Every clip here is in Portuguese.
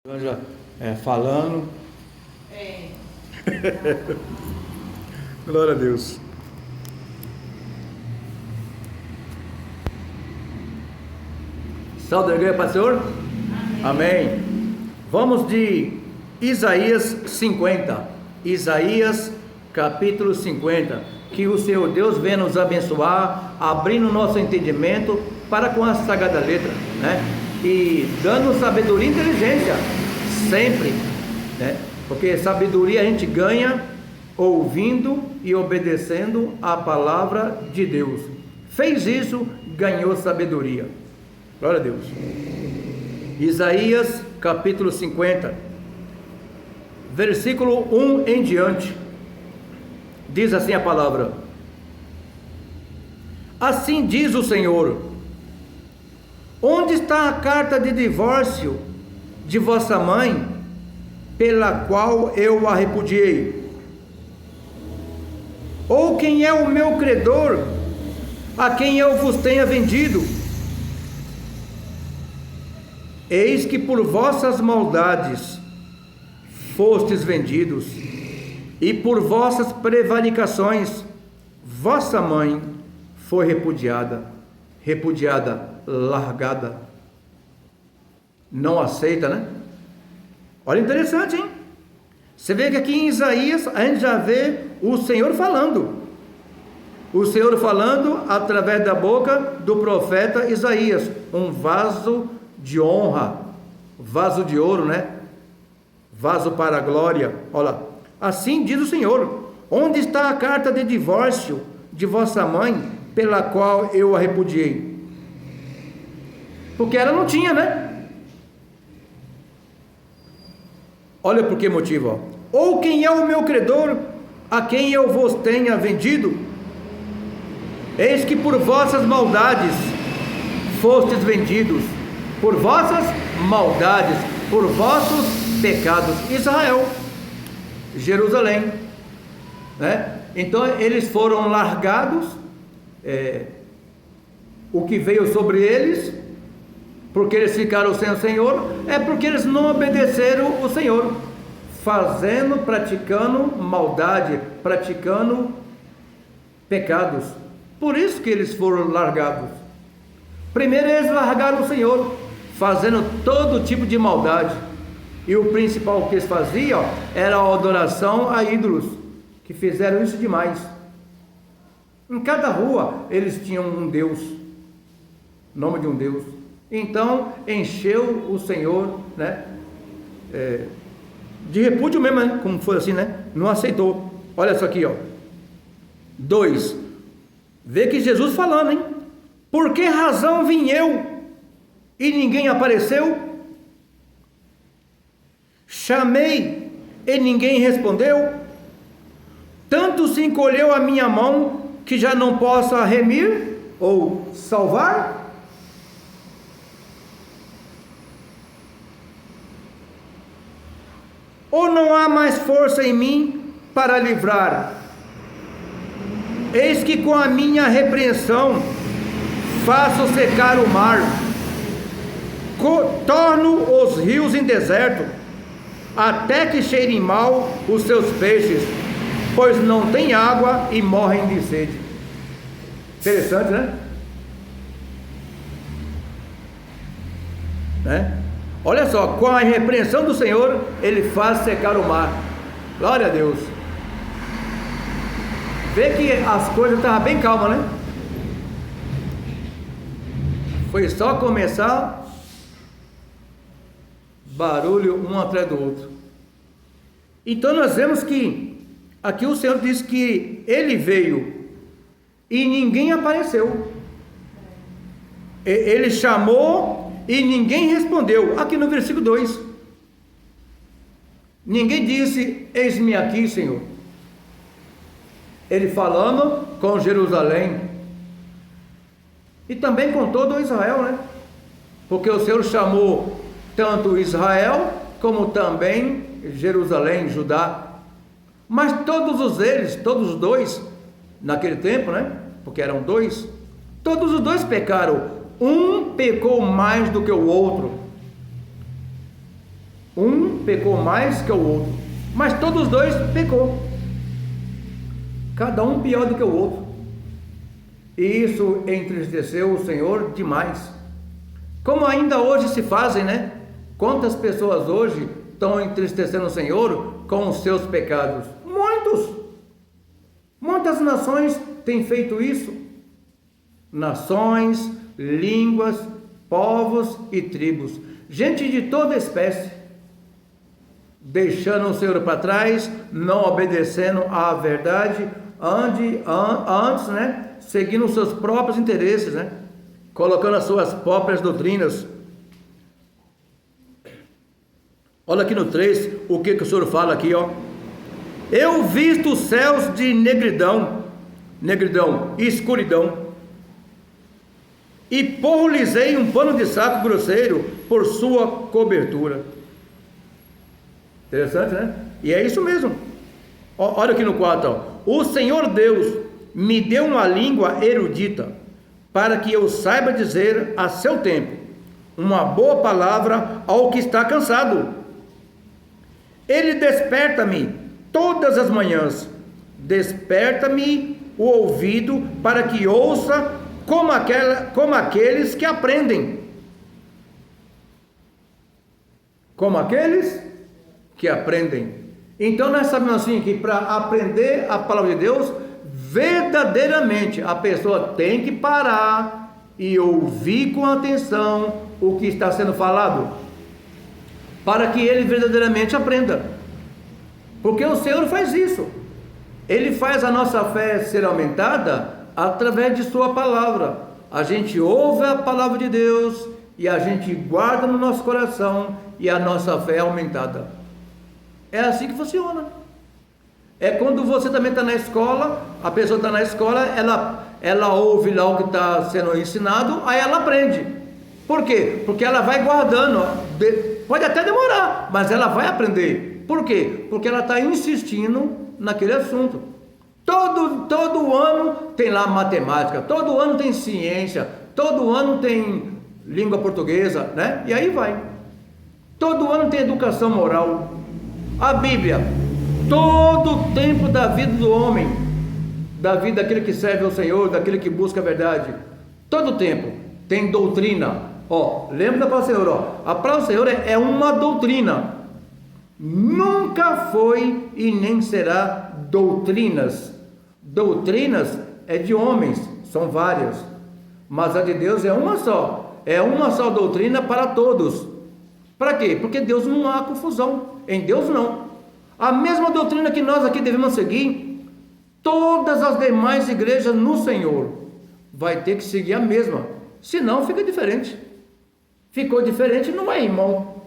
Já falando. Glória a Deus. Salve da igreja, pastor. Amém. Vamos de Isaías 50. Isaías capítulo 50. Que o Senhor Deus venha nos abençoar, abrindo o nosso entendimento para com a sagrada letra, né? E dando sabedoria e inteligência sempre, né? Porque sabedoria a gente ganha ouvindo e obedecendo a palavra de Deus. Fez isso, ganhou sabedoria. Glória a Deus. Isaías capítulo 50, versículo 1 em diante. Diz assim a palavra: assim diz o Senhor: onde está a carta de divórcio de vossa mãe, pela qual eu a repudiei? Ou quem é o meu credor, a quem eu vos tenha vendido? Eis que por vossas maldades fostes vendidos, e por vossas prevaricações vossa mãe foi repudiada, largada, não aceita, né? Olha, interessante, hein? Você vê que aqui em Isaías a gente já vê o Senhor falando através da boca do profeta Isaías, um vaso de honra, vaso de ouro, né? Vaso para a glória. Olha, assim diz o Senhor: onde está a carta de divórcio de vossa mãe, pela qual eu a repudiei? Porque ela não tinha, né? Olha por que motivo, ó. Ou quem é o meu credor, a quem eu vos tenha vendido? Eis que por vossas maldades fostes vendidos, por vossas maldades, por vossos pecados. Israel, Jerusalém, né? Então eles foram largados, o que veio sobre eles, porque eles ficaram sem o Senhor, é porque eles não obedeceram o Senhor, praticando maldade, praticando pecados. Por isso que eles foram largados. Primeiro eles largaram o Senhor, fazendo todo tipo de maldade, e o principal que eles faziam era a adoração a ídolos, que fizeram isso demais. Em cada rua eles tinham um Deus, nome de um Deus. Então encheu o Senhor, né, de repúdio mesmo, né? Como foi assim, né? Não aceitou. Olha isso aqui, ó. 2. Vê que Jesus falando, hein? Por que razão vim eu e ninguém apareceu? Chamei e ninguém respondeu? Tanto se encolheu a minha mão que já não possa remir ou salvar? Ou não há mais força em mim para livrar? Eis que com a minha repreensão faço secar o mar, torno os rios em deserto, até que cheirem mal os seus peixes, pois não tem água e morrem de sede. Interessante, né? Olha só, com a repreensão do Senhor, ele faz secar o mar. Glória a Deus. Vê que as coisas estavam bem calmas, né? Foi só começar, barulho um atrás do outro. Então nós vemos que aqui o Senhor diz que ele veio e ninguém apareceu. Ele chamou e ninguém respondeu. Aqui no versículo 2, ninguém disse: eis-me aqui, Senhor. Ele falando com Jerusalém e também com todo o Israel, né? Porque o Senhor chamou tanto Israel como também Jerusalém, Judá. Mas todos os dois, naquele tempo, né? Porque eram dois, todos os dois pecaram. Um pecou mais do que o outro. Um pecou mais que o outro, mas todos os dois pecou, cada um pior do que o outro, e isso entristeceu o Senhor demais, como ainda hoje se fazem, né? Quantas pessoas hoje estão entristecendo o Senhor com os seus pecados? Muitas nações têm feito isso, nações, línguas, povos e tribos, gente de toda espécie, deixando o Senhor para trás, não obedecendo à verdade, antes, né, seguindo os seus próprios interesses, né, colocando as suas próprias doutrinas. Olha aqui no 3, o que o Senhor fala aqui, ó. Eu visto os céus de negridão e escuridão, e pulverizei um pano de saco grosseiro por sua cobertura. Interessante, né? E é isso mesmo. Olha aqui no 4, ó. O Senhor Deus me deu uma língua erudita, para que eu saiba dizer a seu tempo uma boa palavra ao que está cansado. Ele desperta-me todas as manhãs, desperta-me o ouvido para que ouça como aqueles que aprendem. Como aqueles que aprendem. Então nós sabemos assim que para aprender a palavra de Deus, verdadeiramente a pessoa tem que parar e ouvir com atenção o que está sendo falado, para que ele verdadeiramente aprenda, porque o Senhor faz isso. Ele faz a nossa fé ser aumentada através de sua palavra. A gente ouve a palavra de Deus e a gente guarda no nosso coração, e a nossa fé é aumentada. É assim que funciona. É quando você também está na escola, a pessoa está na escola, ela ouve lá o que está sendo ensinado, aí ela aprende. Por quê? Porque ela vai guardando, pode até demorar, mas ela vai aprender. Por quê? Porque ela está insistindo naquele assunto. Todo ano tem lá matemática, todo ano tem ciência, todo ano tem língua portuguesa, né? E aí vai. Todo ano tem educação moral. A Bíblia, todo o tempo da vida do homem, da vida daquele que serve ao Senhor, daquele que busca a verdade, todo o tempo tem doutrina. Ó, lembra da palavra do Senhor, ó. A palavra do Senhor é uma doutrina. Nunca foi e nem será doutrinas. Doutrinas é de homens, são várias, mas a de Deus é uma só. É uma só doutrina para todos. Para quê? Porque Deus não há confusão. Em Deus não. A mesma doutrina que nós aqui devemos seguir, todas as demais igrejas no Senhor vai ter que seguir a mesma. Senão fica diferente. Ficou diferente, não é irmão.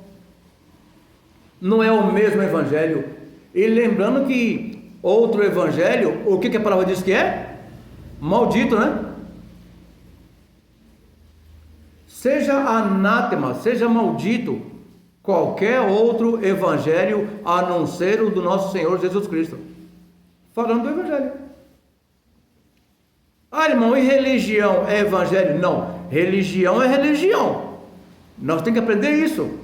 Não é o mesmo evangelho. E lembrando que outro evangelho, o que a palavra diz que é? Maldito, né? Seja anátema, seja maldito qualquer outro evangelho a não ser o do nosso Senhor Jesus Cristo. Falando do evangelho. Ah, irmão, e religião é evangelho? Não, religião é religião. Nós temos que aprender isso.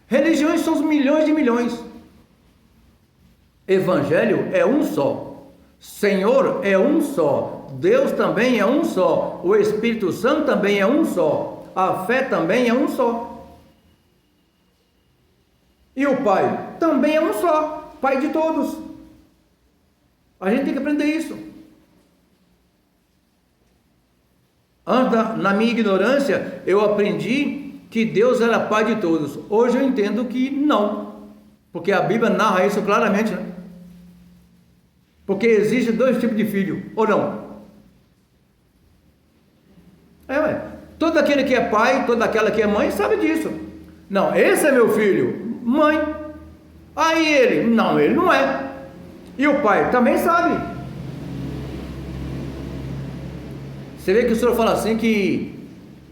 Religiões são os milhões de milhões. Evangelho é um só. Senhor é um só. Deus também é um só. O Espírito Santo também é um só. A fé também é um só. E o Pai também é um só. Pai de todos. A gente tem que aprender isso. Antes, na minha ignorância, eu aprendi que Deus era Pai de todos. Hoje eu entendo que não. Porque a Bíblia narra isso claramente, né? Porque existe dois tipos de filho, ou não? Todo aquele que é pai, toda aquela que é mãe sabe disso. Não, esse é meu filho, mãe. Aí ele, não, ele não é. E o pai também sabe. Você vê que o Senhor fala assim que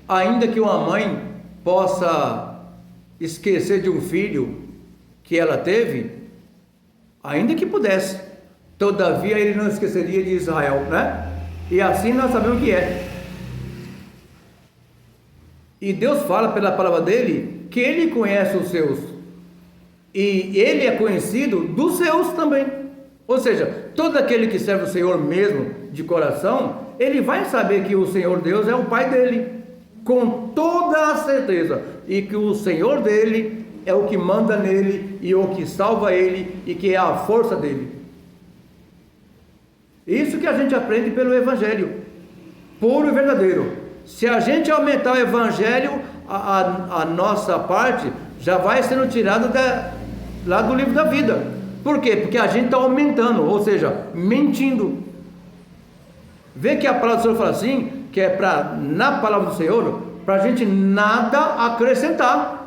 ainda que uma mãe possa esquecer de um filho que ela teve, ainda que pudesse, todavia ele não esqueceria de Israel, né? E assim nós sabemos que é. E Deus fala pela palavra dele que Ele conhece os seus, e Ele é conhecido dos seus também. Ou seja, todo aquele que serve o Senhor mesmo, de coração, ele vai saber que o Senhor Deus é o Pai dele, com toda a certeza, e que o Senhor dele é o que manda nele, e o que salva ele, e que é a força dele. Isso que a gente aprende pelo Evangelho, puro e verdadeiro. Se a gente aumentar o Evangelho, a nossa parte já vai sendo tirada lá do livro da vida. Por quê? Porque a gente está aumentando, ou seja, mentindo. Vê que a palavra do Senhor fala assim, que é na palavra do Senhor, para a gente nada acrescentar,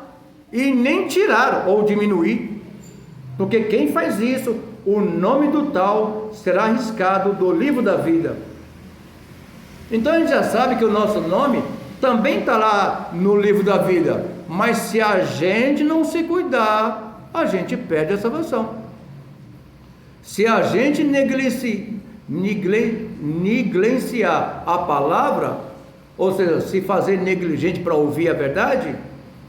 e nem tirar ou diminuir, porque quem faz isso, o nome do tal será riscado do livro da vida. Então a gente já sabe que o nosso nome também está lá no livro da vida, mas se a gente não se cuidar, a gente perde a salvação. Se a gente negligenciar a palavra, ou seja, se fazer negligente para ouvir a verdade,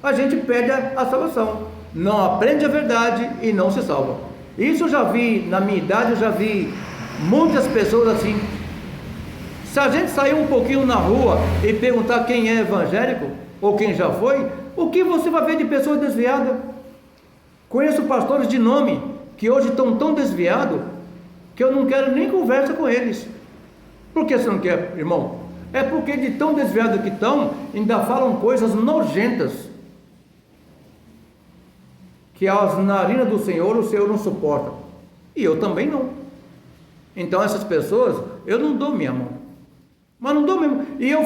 a gente perde a salvação, não aprende a verdade e não se salva. Isso eu já vi, na minha idade eu já vi muitas pessoas assim. Se a gente sair um pouquinho na rua e perguntar quem é evangélico, ou quem já foi, o que você vai ver de pessoas desviadas? Conheço pastores de nome, que hoje estão tão desviados, que eu não quero nem conversa com eles. Por que você não quer, irmão? É porque de tão desviados que estão, ainda falam coisas nojentas, que as narinas do Senhor, o Senhor não suporta, e eu também não. Então essas pessoas, eu não dou minha mão, mas não dou mesmo. E eu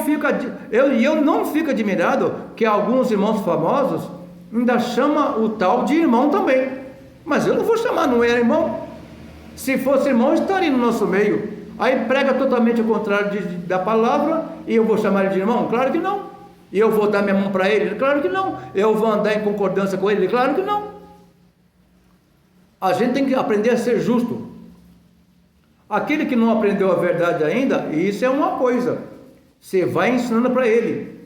não fico admirado que alguns irmãos famosos ainda chamam o tal de irmão também, mas eu não vou chamar, não era irmão. Se fosse irmão, estaria no nosso meio. Aí prega totalmente o contrário da palavra, e eu vou chamar ele de irmão? Claro que não. E eu vou dar minha mão para ele? Claro que não. Eu vou andar em concordância com ele? Claro que não. A gente tem que aprender a ser justo. Aquele que não aprendeu a verdade ainda, isso é uma coisa, você vai ensinando para ele.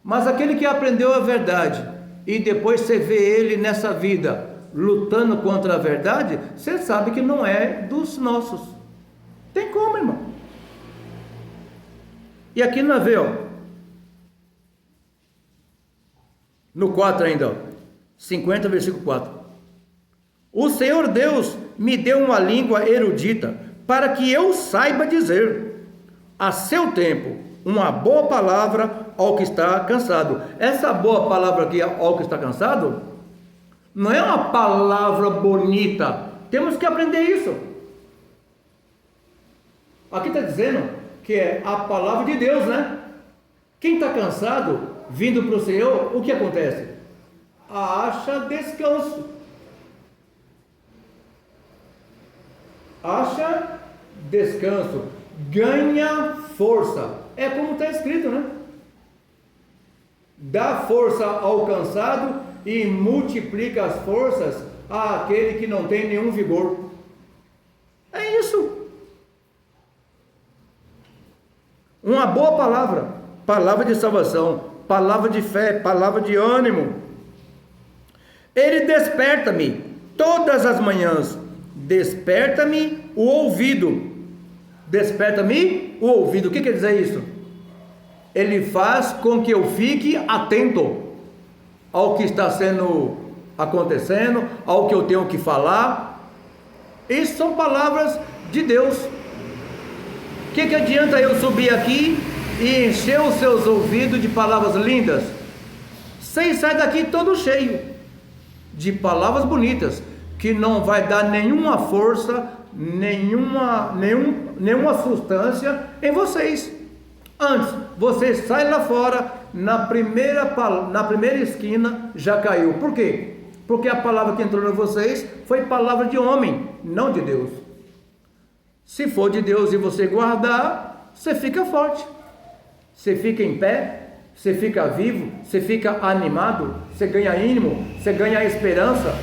Mas aquele que aprendeu a verdade, e depois você vê ele nessa vida lutando contra a verdade, você sabe que não é dos nossos. Tem como, irmão? E aqui nós vemos, ó, no 4 ainda, ó, 50, versículo 4. O Senhor Deus me deu uma língua erudita, para que eu saiba dizer, a seu tempo, uma boa palavra ao que está cansado. Essa boa palavra aqui ao que está cansado, não é uma palavra bonita. Temos que aprender isso. Aqui está dizendo que é a palavra de Deus, né? Quem está cansado, vindo para o Senhor, o que acontece? Acha descanso. Acha descanso, ganha força. É como está escrito, né? Dá força ao cansado e multiplica as forças àquele que não tem nenhum vigor. É isso. Uma boa palavra, palavra de salvação, palavra de fé, palavra de ânimo. Ele desperta-me todas as manhãs. Desperta-me o ouvido. Desperta-me o ouvido. O que quer dizer isso? Ele faz com que eu fique atento ao que está acontecendo, ao que eu tenho que falar. Isso são palavras de Deus. O que adianta eu subir aqui e encher os seus ouvidos de palavras lindas? Você sai daqui todo cheio de palavras bonitas, que não vai dar nenhuma força, nenhuma substância em vocês. Antes, você sai lá fora, na primeira esquina já caiu. Por quê? Porque a palavra que entrou em vocês foi palavra de homem, não de Deus. Se for de Deus e você guardar, você fica forte, você fica em pé, você fica vivo, você fica animado, você ganha ânimo, você ganha esperança.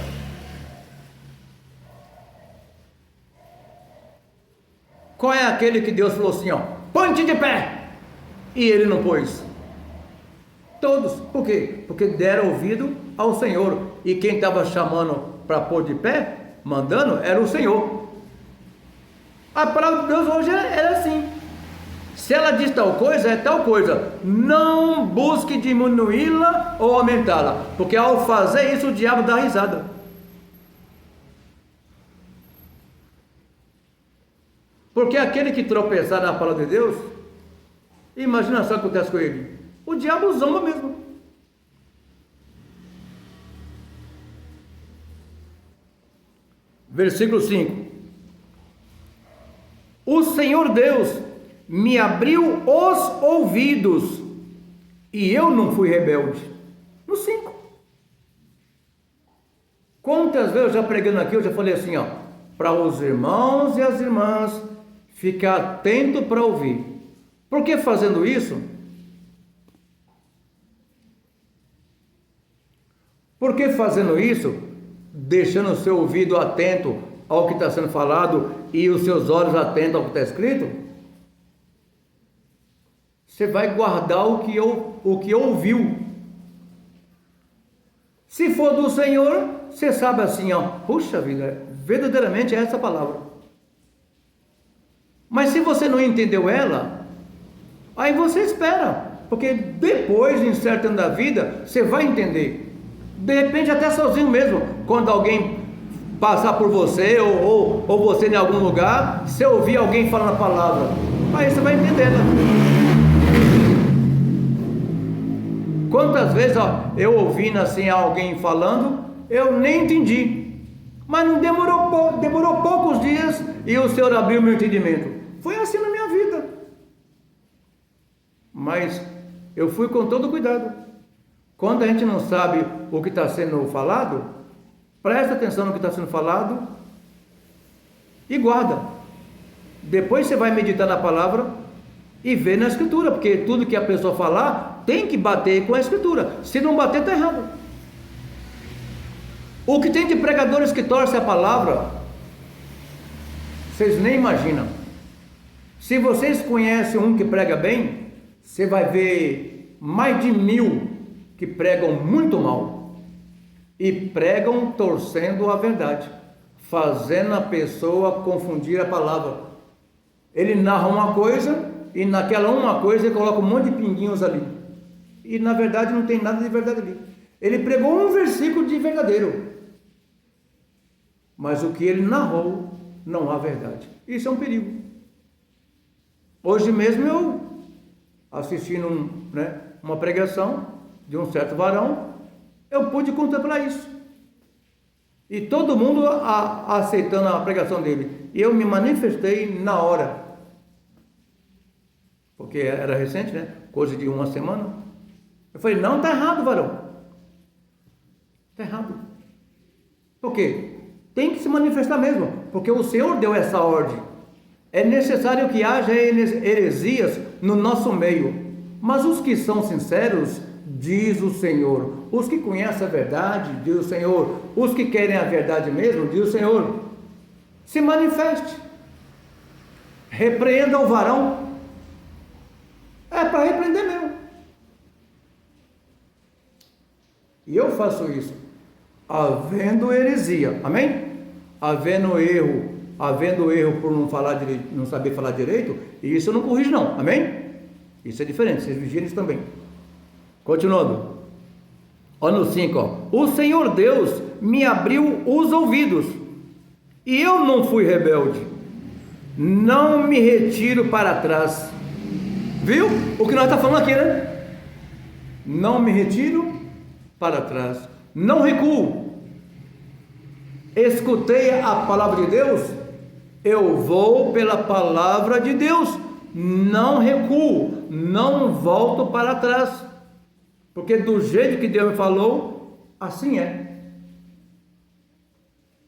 Qual é aquele que Deus falou assim, ó, põe-te de pé, e ele não pôs? Todos. Por quê? Porque deram ouvido ao Senhor. E quem estava chamando para pôr de pé, mandando, era o Senhor. A palavra de Deus hoje é assim. Se ela diz tal coisa, é tal coisa. Não busque diminuí-la ou aumentá-la, porque ao fazer isso o diabo dá risada. Porque aquele que tropeçar na palavra de Deus, imagina só o que acontece com ele. O diabo zomba mesmo. Versículo 5. O Senhor Deus me abriu os ouvidos e eu não fui rebelde. No 5. Quantas vezes eu já pregando aqui, eu já falei assim, ó, para os irmãos e as irmãs ficar atento para ouvir. Por que fazendo isso? Por que fazendo isso? Deixando o seu ouvido atento ao que está sendo falado e os seus olhos atentos ao que está escrito? Você vai guardar o que ouviu. Se for do Senhor, você sabe assim, ó, puxa vida, verdadeiramente é essa palavra. Mas se você não entendeu ela, aí você espera, porque depois, em certo ano da vida, você vai entender. De repente até sozinho mesmo, quando alguém passar por você, ou você em algum lugar, se ouvir alguém falando a palavra, aí você vai entender, né? Quantas vezes eu ouvindo assim alguém falando, eu nem entendi, mas não demorou poucos dias e o Senhor abriu meu entendimento. Foi assim na minha vida, mas eu fui com todo cuidado. Quando a gente não sabe o que está sendo falado, presta atenção no que está sendo falado e guarda. Depois você vai meditar na palavra e ver na escritura, porque tudo que a pessoa falar tem que bater com a escritura. Se não bater, está errado. O que tem de pregadores que torcem a palavra, vocês nem imaginam. Se vocês conhecem um que prega bem, você vai ver mais de 1000 que pregam muito mal e pregam torcendo a verdade, fazendo a pessoa confundir a palavra. Ele narra uma coisa e naquela uma coisa ele coloca um monte de pinguinhos ali, e na verdade não tem nada de verdade ali. Ele pregou um versículo de verdadeiro, mas o que ele narrou não há verdade. Isso é um perigo. Hoje mesmo eu assistindo uma pregação de um certo varão, eu pude contemplar isso, e todo mundo aceitando a pregação dele, e eu me manifestei na hora, porque era recente, coisa de uma semana. Eu falei, não, está errado, varão, está errado. Por quê? Tem que se manifestar mesmo, porque o Senhor deu essa ordem. É necessário que haja heresias no nosso meio, mas os que são sinceros, diz o Senhor, os que conhecem a verdade, diz o Senhor, os que querem a verdade mesmo, diz o Senhor, se manifeste, repreenda o varão, é para repreender mesmo. E eu faço isso, havendo heresia, amém? Havendo erro por não saber falar direito, e isso eu não corrijo não, amém? Isso é diferente, vocês vigiem isso também. Continuando, olha no 5, o Senhor Deus me abriu os ouvidos, e eu não fui rebelde, não me retiro para trás. Viu o que nós estamos falando aqui, né? Não me retiro para trás, não recuo. Escutei a palavra de Deus, eu vou pela palavra de Deus, não recuo, não volto para trás, porque do jeito que Deus me falou, assim é.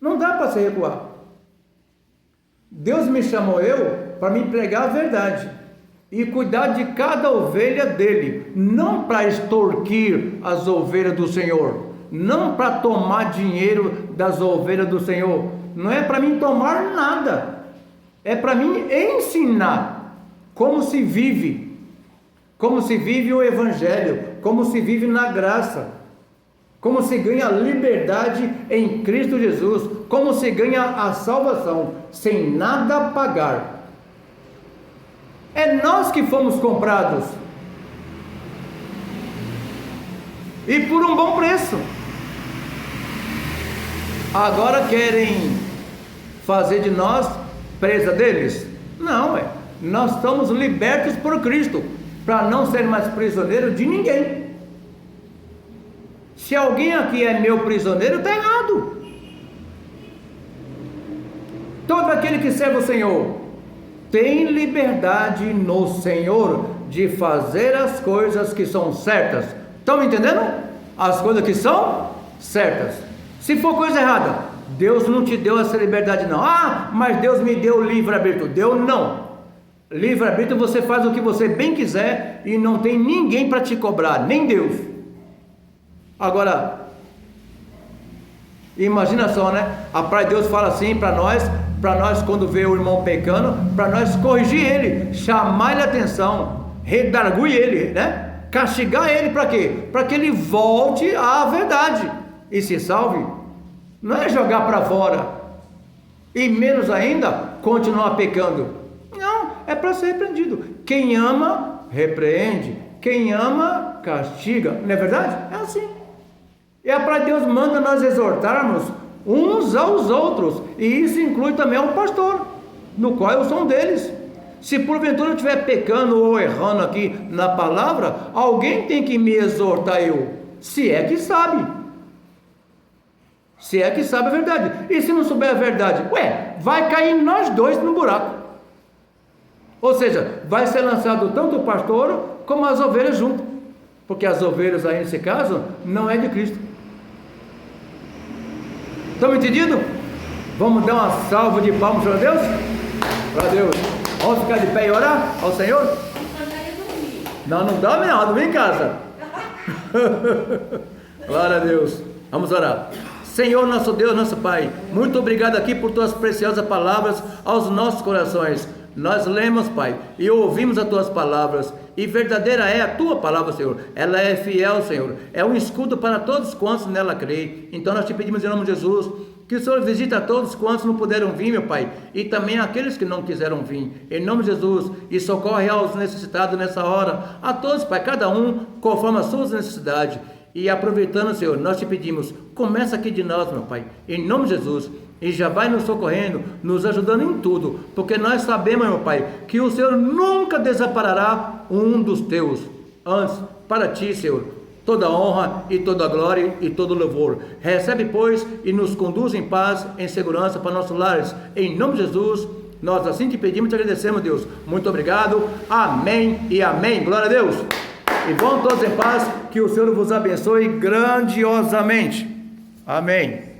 Não dá para se recuar. Deus me chamou para me pregar a verdade e cuidar de cada ovelha dele, não para extorquir as ovelhas do Senhor, não para tomar dinheiro das ovelhas do Senhor, não é para mim tomar nada, é para mim ensinar como se vive, como se vive o Evangelho, como se vive na graça, como se ganha liberdade em Cristo Jesus, como se ganha a salvação, sem nada pagar. É nós que fomos comprados, e por um bom preço. Agora querem fazer de nós presa deles? Não, nós estamos libertos por Cristo, para não ser mais prisioneiro de ninguém. Se alguém aqui é meu prisioneiro, está errado. Todo aquele que serve o Senhor tem liberdade no Senhor de fazer as coisas que são certas. Estão entendendo? As coisas que são certas. Se for coisa errada, Deus não te deu essa liberdade não. Mas Deus me deu livre-arbítrio. Deu não. Livre-arbítrio você faz o que você bem quiser e não tem ninguém para te cobrar, nem Deus. Agora, imagina só, né? A palavra de Deus fala assim para nós quando vê o irmão pecando, para nós corrigir ele, chamar ele a atenção, redarguir ele, né? Castigar ele para quê? Para que ele volte à verdade e se salve. Não é jogar para fora e menos ainda continuar pecando. Não, é para ser repreendido. Quem ama, repreende. Quem ama, castiga. Não é verdade? É assim. E a palavra de Deus manda nós exortarmos uns aos outros, e isso inclui também o pastor, no qual eu sou um deles. Se porventura eu estiver pecando ou errando aqui na palavra, alguém tem que me exortar eu, se é que sabe. Se é que sabe a verdade. E se não souber a verdade, vai cair nós dois no buraco. Ou seja, vai ser lançado tanto o pastor como as ovelhas junto, porque as ovelhas aí nesse caso não é de Cristo. Estão entendidos? Vamos dar uma salva de palmas para Deus? Para Deus. Vamos ficar de pé e orar ao Senhor? Não dorme não, dorme em casa. Glória a Deus. Vamos orar. Senhor, nosso Deus, nosso Pai, muito obrigado aqui por tuas preciosas palavras aos nossos corações. Nós lemos, Pai, e ouvimos as tuas palavras, e verdadeira é a tua palavra, Senhor. Ela é fiel, Senhor, é um escudo para todos quantos nela creem. Então nós te pedimos em nome de Jesus, que o Senhor visite a todos quantos não puderam vir, meu Pai, e também aqueles que não quiseram vir, em nome de Jesus, e socorre aos necessitados nessa hora, a todos, Pai, cada um conforme as suas necessidades. E aproveitando, Senhor, nós te pedimos, começa aqui de nós, meu Pai, em nome de Jesus, e já vai nos socorrendo, nos ajudando em tudo, porque nós sabemos, meu Pai, que o Senhor nunca desamparará um dos teus. Antes, para ti, Senhor, toda honra e toda glória e todo louvor. Recebe, pois, e nos conduz em paz, em segurança para nossos lares, em nome de Jesus. Nós assim te pedimos e te agradecemos, Deus. Muito obrigado, amém e amém. Glória a Deus. E vão todos em paz, que o Senhor vos abençoe grandiosamente. Amém.